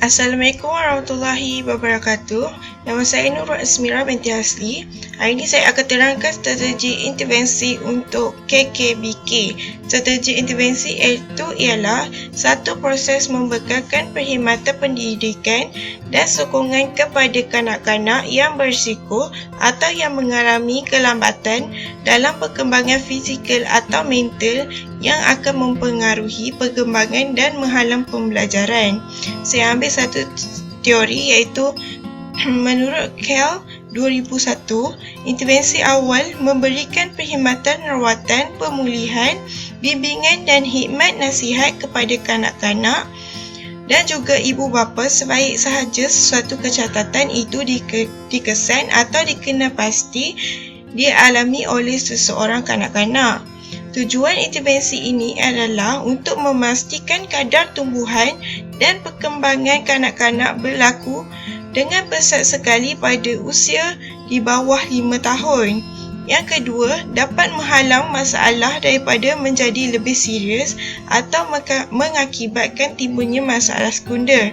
Assalamualaikum warahmatullahi wabarakatuh. Nama saya Nurul Asmira binti Hasli. Hari ini saya akan terangkan strategi intervensi untuk KKBK. Strategi intervensi itu ialah satu proses membekalkan perkhidmatan pendidikan dan sokongan kepada kanak-kanak yang berisiko atau yang mengalami kelambatan dalam perkembangan fizikal atau mental yang akan mempengaruhi perkembangan dan menghalang pembelajaran. Saya ambil satu teori iaitu menurut Kell 2001, intervensi awal memberikan perkhidmatan rawatan, pemulihan, bimbingan dan khidmat nasihat kepada kanak-kanak dan juga ibu bapa sebaik sahaja sesuatu kecacatan itu dikesan atau dikenal pasti dialami oleh seseorang kanak-kanak. Tujuan intervensi ini adalah untuk memastikan kadar tumbuhan dan perkembangan kanak-kanak berlaku dengan pesat sekali pada usia di bawah 5 tahun. Yang kedua, dapat menghalang masalah daripada menjadi lebih serius atau mengakibatkan timbulnya masalah sekunder.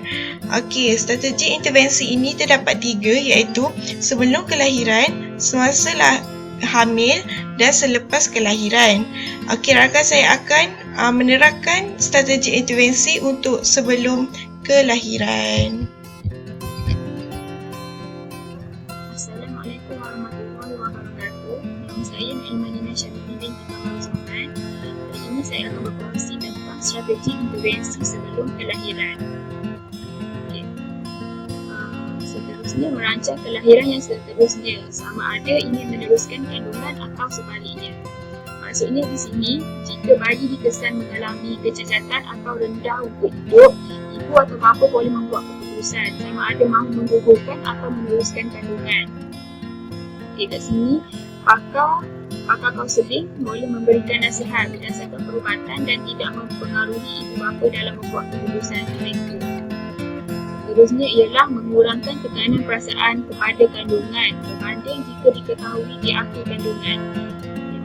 Okey, strategi intervensi ini terdapat 3 iaitu sebelum kelahiran, semasa hamil dan selepas kelahiran. Okey, rakan saya akan menerangkan strategi intervensi untuk sebelum kelahiran. Assalamualaikum warahmatullahi wabarakatuh. Nama saya Naimanina Syamini binti Kamal Zaman. Hari ini saya akan berkongsi tentang strategi intervensi sebelum kelahiran. Seterusnya, merancang kelahiran yang seterusnya, sama ada ingin meneruskan kandungan atau sebaliknya. Maksudnya di sini, jika bayi dikesan mengalami kecacatan atau rendah untuk hidup, ibu atau bapa boleh membuat keputusan sama ada mahu menggugurkan atau meneruskan kandungan. Okey, kat sini, pakar kaunseling boleh memberikan nasihat berdasarkan perubatan dan tidak mempengaruhi ibu bapa dalam membuat keputusan mereka. Seterusnya ialah mengurangkan tekanan perasaan kepada kandungan berbanding jika diketahui di akhir kandungan.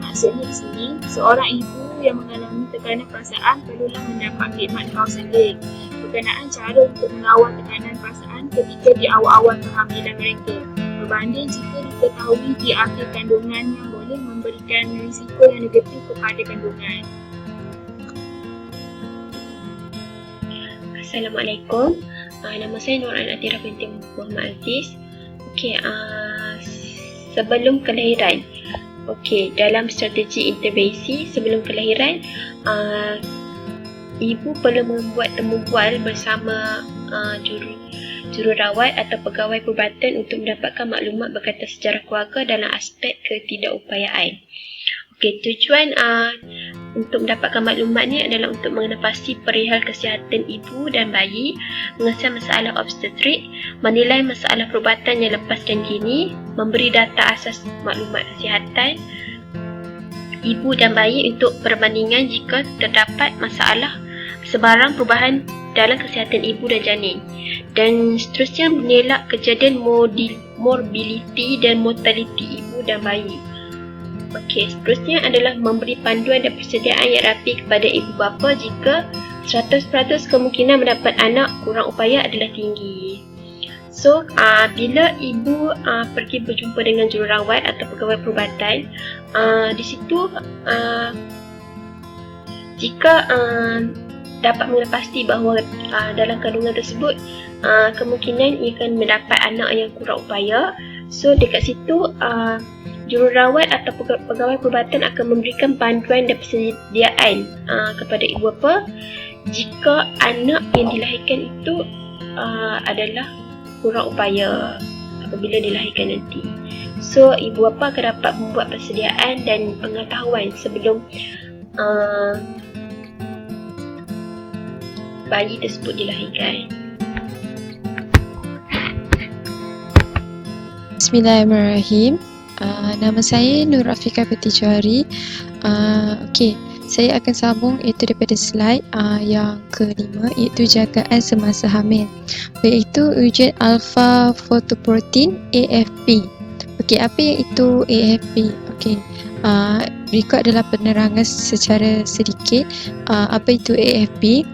Maksudnya di sini, seorang ibu yang mengalami tekanan perasaan perlulah mendapat khidmat kaunseling berkenaan cara untuk mengawal tekanan perasaan ketika di awal-awal kehamilan mereka berbanding jika diketahui di akhir kandungan yang boleh memberikan risiko yang negatif kepada kandungan. Assalamualaikum. Nama saya Nur Al-Atira binti Muhammad Aziz. Okey, sebelum kelahiran. Okey, dalam strategi intervensi sebelum kelahiran, ibu perlu membuat temu bual bersama jururawat atau pegawai perubatan untuk mendapatkan maklumat berkaitan sejarah keluarga dalam aspek ketidakupayaan. Okey, tujuan untuk mendapatkan maklumat ni adalah untuk mengenal pasti perihal kesihatan ibu dan bayi, mengesan masalah obstetrik, menilai masalah perubatan yang lepas dan kini, memberi data asas maklumat kesihatan ibu dan bayi untuk perbandingan jika terdapat masalah sebarang perubahan dalam kesihatan ibu dan janin, dan seterusnya mengelak kejadian morbility dan mortality ibu dan bayi. Okey, seterusnya adalah memberi panduan dan persediaan yang rapi kepada ibu bapa jika 100% kemungkinan mendapat anak kurang upaya adalah tinggi. So, bila ibu pergi berjumpa dengan jururawat atau pegawai perubatan, di situ jika dapat mengenal pasti bahawa dalam kandungan tersebut kemungkinan ia akan mendapat anak yang kurang upaya, so dekat situ jururawat atau pegawai perubatan akan memberikan bantuan dan persediaan kepada ibu bapa jika anak yang dilahirkan itu adalah kurang upaya apabila dilahirkan nanti. So, ibu bapa akan dapat membuat persediaan dan pengetahuan sebelum bayi tersebut dilahirkan. Bismillahirrahmanirrahim. Nama saya Nur Afika binti Johari. Okey, saya akan sambung iaitu daripada slide yang kelima, iaitu jagaan semasa hamil, iaitu ujian alpha fotoprotein AFP. Okey, apa yang itu AFP? Okey, berikut adalah penerangan secara sedikit apa itu AFP.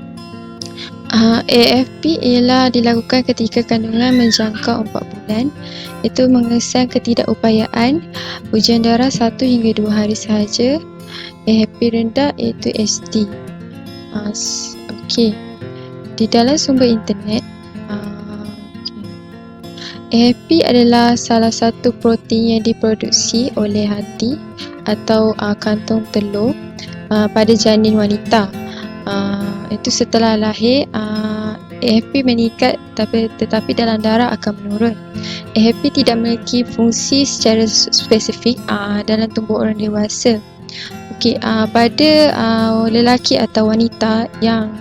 AFP ialah dilakukan ketika kandungan menjangkau 4 bulan. Itu mengesan ketidakupayaan, ujian darah 1 hingga 2 hari sahaja. AFP rendah iaitu ST. Okey. Di dalam sumber internet, AFP adalah salah satu protein yang diproduksi oleh hati atau kantung telur pada janin wanita. Itu setelah lahir, AFP meningkat tetapi dalam darah akan menurun. AFP tidak memiliki fungsi secara spesifik dalam tubuh orang dewasa. Okey, pada lelaki atau wanita yang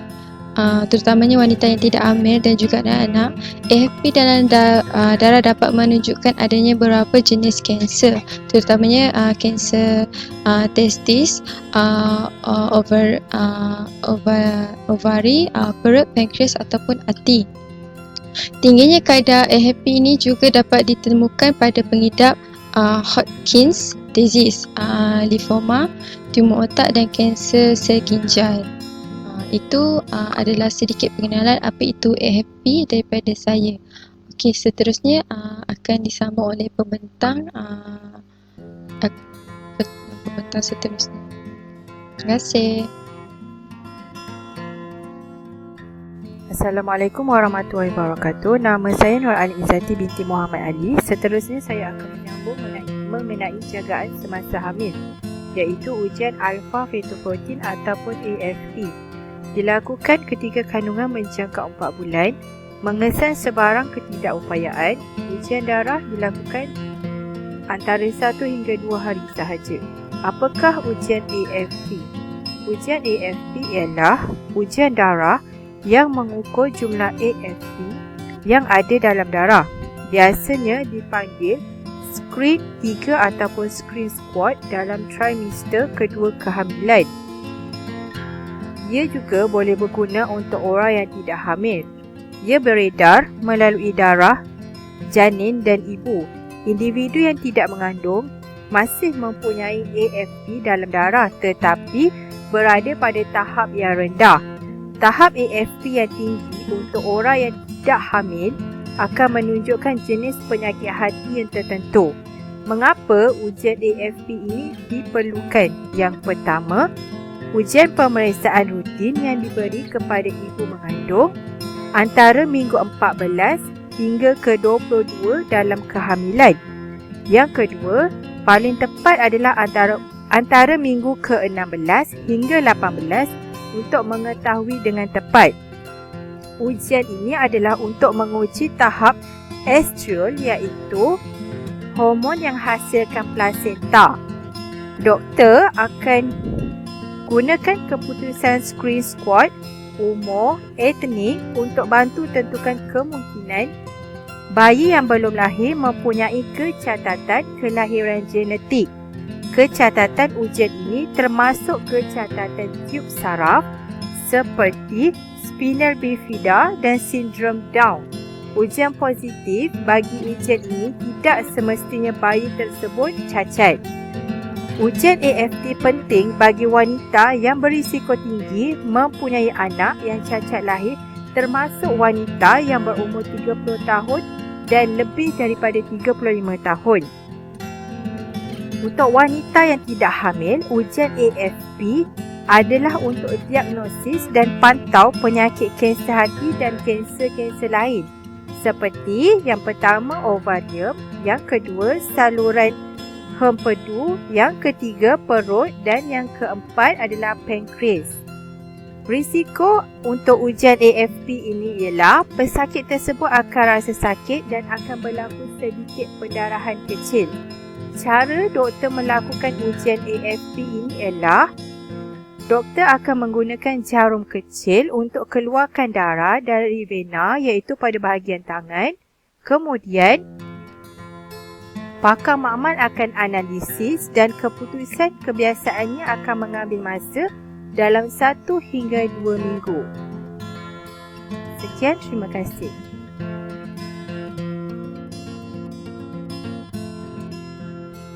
terutamanya wanita yang tidak hamil dan juga anak-anak, AFP dalam darah dapat menunjukkan adanya beberapa jenis kanser, terutamanya kanser testis, ovari, perut, pankreas ataupun hati. Tingginya kadar AFP ini juga dapat ditemukan pada pengidap Hodgkin's disease, limfoma, tumor otak dan kanser sel ginjal. Itu adalah sedikit pengenalan apa itu AFP daripada saya. Okey, seterusnya akan disambung oleh pembentang seterusnya. Terima kasih. Assalamualaikum warahmatullahi wabarakatuh. Nama saya Nur Ali Izzati binti Muhammad Ali. Seterusnya saya akan menyambung mengenai jagaan semasa hamil, iaitu ujian alfa fetoprotein ataupun AFP. Dilakukan ketika kandungan menjangkau 4 bulan, mengesan sebarang ketidakupayaan. Ujian darah dilakukan antara 1 hingga 2 hari sahaja. Apakah ujian AFP? Ujian AFP ialah ujian darah yang mengukur jumlah AFP yang ada dalam darah. Biasanya dipanggil screen 3 ataupun screen squad dalam trimester kedua kehamilan. Ia juga boleh berguna untuk orang yang tidak hamil. Ia beredar melalui darah janin dan ibu. Individu yang tidak mengandung masih mempunyai AFP dalam darah tetapi berada pada tahap yang rendah. Tahap AFP yang tinggi untuk orang yang tidak hamil akan menunjukkan jenis penyakit hati yang tertentu. Mengapa ujian AFP ini diperlukan? Yang pertama, ujian pemeriksaan rutin yang diberi kepada ibu mengandung antara minggu 14 hingga ke 22 dalam kehamilan. Yang kedua, paling tepat adalah antara minggu ke-16 hingga 18 untuk mengetahui dengan tepat. Ujian ini adalah untuk menguji tahap estriol iaitu hormon yang hasilkan plasenta. Doktor akan gunakan keputusan screen squad, umur, etnik untuk bantu tentukan kemungkinan bayi yang belum lahir mempunyai kecacatan kelahiran genetik. Kecacatan ujian ini termasuk kecacatan tiub saraf seperti spina bifida dan sindrom Down. Ujian positif bagi ujian ini tidak semestinya bayi tersebut cacat. Ujian AFP penting bagi wanita yang berisiko tinggi mempunyai anak yang cacat lahir, termasuk wanita yang berumur 30 tahun dan lebih daripada 35 tahun. Untuk wanita yang tidak hamil, ujian AFP adalah untuk diagnosis dan pantau penyakit kanser hati dan kanser-kanser lain seperti yang pertama ovarium, yang kedua saluran hempedu, yang ketiga perut dan yang keempat adalah pankreas. Risiko untuk ujian AFP ini ialah pesakit tersebut akan rasa sakit dan akan berlaku sedikit pendarahan kecil. Cara doktor melakukan ujian AFP ini ialah doktor akan menggunakan jarum kecil untuk keluarkan darah dari vena iaitu pada bahagian tangan. Kemudian pakar makmal akan analisis dan keputusan kebiasaannya akan mengambil masa dalam 1 hingga 2 minggu. Sekian, terima kasih.